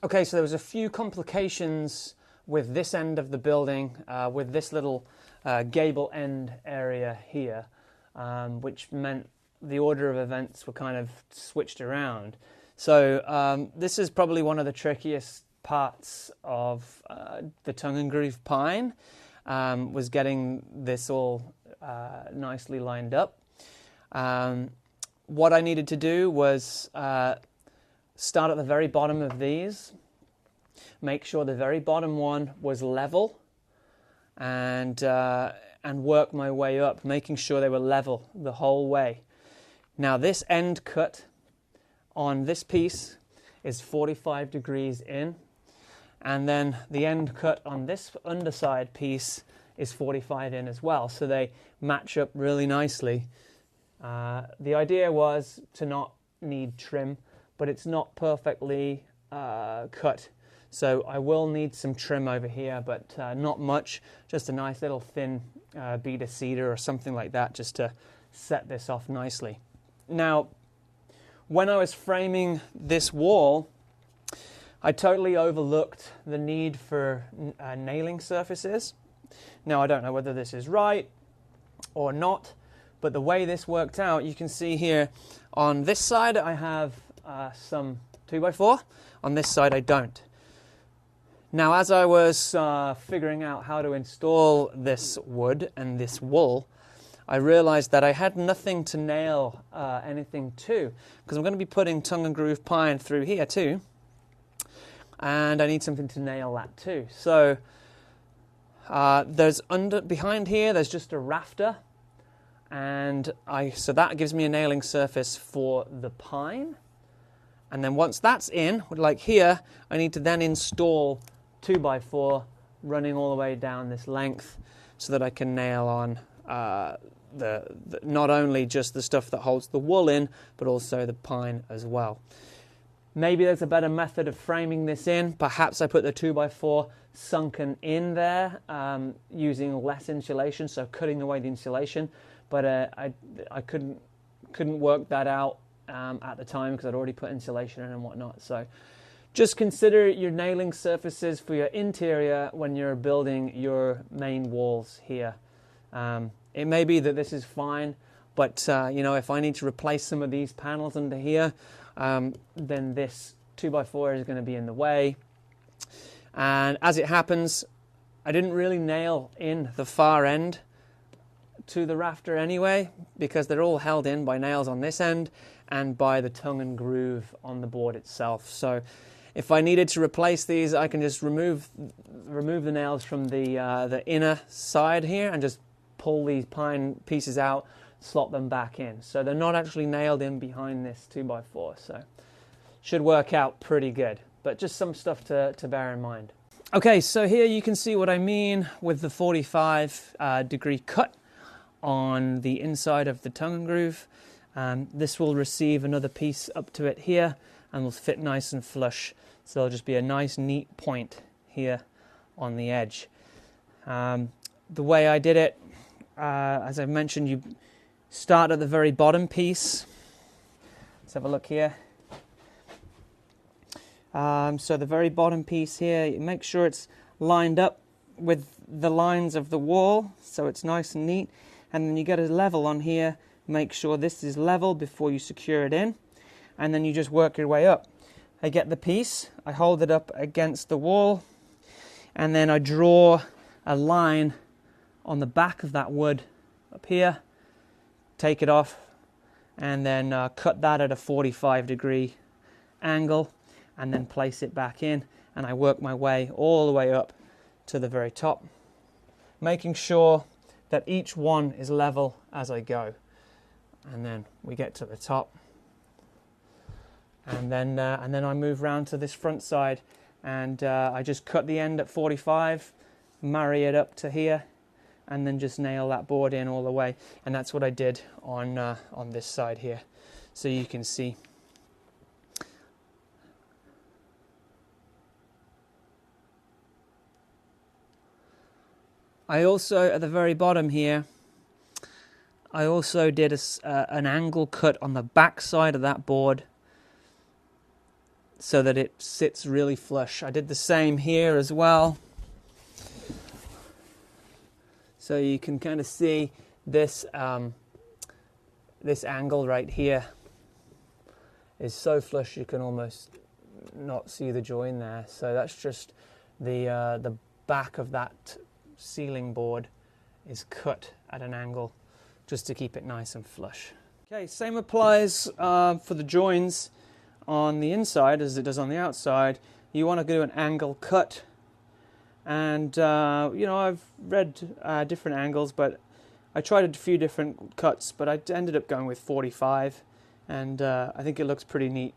Okay, so there was a few complications with this end of the building, with this little gable end area here, which meant the order of events were kind of switched around. So this is probably one of the trickiest parts of the tongue and groove pine, was getting this all nicely lined up. What I needed to do was start at the very bottom of these, make sure the very bottom one was level, and work my way up, making sure they were level the whole way. Now this end cut on this piece is 45 degrees in, and then the end cut on this underside piece is 45 in as well, so they match up really nicely. The idea was to not need trim, but it's not perfectly cut, so I will need some trim over here, but not much, just a nice little thin bead of cedar or something like that, just to set this off nicely. Now, when I was framing this wall, I totally overlooked the need for nailing surfaces. Now, I don't know whether this is right or not, but the way this worked out, you can see here on this side I have some 2x4, on this side I don't. Now, as I was figuring out how to install this wood and this wool, I realized that I had nothing to nail anything to, because I'm going to be putting tongue and groove pine through here too, and I need something to nail that too. So behind here there's just a rafter, and so that gives me a nailing surface for the pine. And then once that's in, like here, I need to then install 2x4 running all the way down this length, so that I can nail on the not only just the stuff that holds the wool in, but also the pine as well. Maybe there's a better method of framing this in. Perhaps I put the 2x4 sunken in there, using less insulation, so cutting away the insulation. But I couldn't work that out at the time, because I'd already put insulation in and whatnot. So just consider your nailing surfaces for your interior when you're building your main walls here. It may be that this is fine, but if I need to replace some of these panels under here, then this 2x4 is going to be in the way. And as it happens, I didn't really nail in the far end to the rafter anyway, because they're all held in by nails on this end and by the tongue and groove on the board itself. So if I needed to replace these, I can just remove the nails from the inner side here and just pull these pine pieces out, slot them back in. So they're not actually nailed in behind this 2x4, so should work out pretty good. But just some stuff to bear in mind. Okay, so here you can see what I mean with the 45 degree cut on the inside of the tongue and groove. This will receive another piece up to it here and will fit nice and flush. So there'll just be a nice neat point here on the edge. The way I did it, as I mentioned, you start at the very bottom piece. Let's have a look here. So the very bottom piece here, you make sure it's lined up with the lines of the wall, so it's nice and neat. And then you get a level on here, make sure this is level before you secure it in, and then you just work your way up. I get the piece, I hold it up against the wall, and then I draw a line on the back of that wood up here, take it off, and then cut that at a 45 degree angle, and then place it back in, and I work my way all the way up to the very top, making sure that each one is level as I go. And then we get to the top, and then I move round to this front side, and I just cut the end at 45, marry it up to here, and then just nail that board in all the way. And that's what I did on this side here, so you can see. I also, at the very bottom here, I also did an angle cut on the back side of that board so that it sits really flush. I did the same here as well. So you can kind of see this this angle right here is so flush you can almost not see the join there. So that's just the back of that ceiling board is cut at an angle just to keep it nice and flush. Okay, same applies for the joins on the inside as it does on the outside. You want to do an angle cut, and you know, I've read different angles, but I tried a few different cuts, but I ended up going with 45, and I think it looks pretty neat.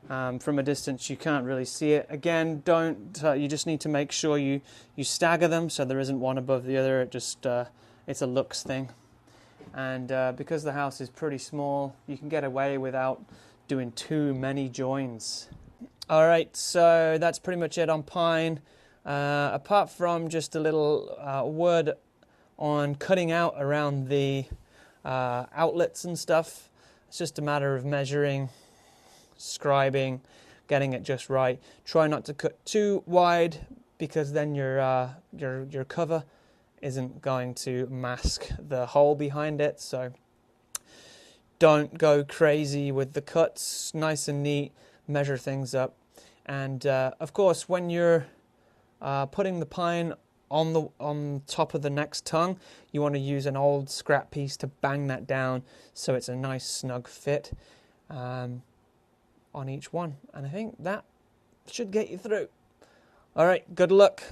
From a distance you can't really see it. Again, you just need to make sure you stagger them so there isn't one above the other. It's a looks thing. And because the house is pretty small, you can get away without doing too many joins. Alright, so that's pretty much it on pine. Apart from just a little word on cutting out around the outlets and stuff, it's just a matter of measuring, scribing, getting it just right. Try not to cut too wide, because then your cover isn't going to mask the hole behind it. So don't go crazy with the cuts. Nice and neat. Measure things up, and of course, when you're putting the pine on top of the next tongue, you want to use an old scrap piece to bang that down so it's a nice snug fit on each one. And I think that should get you through. All right, good luck.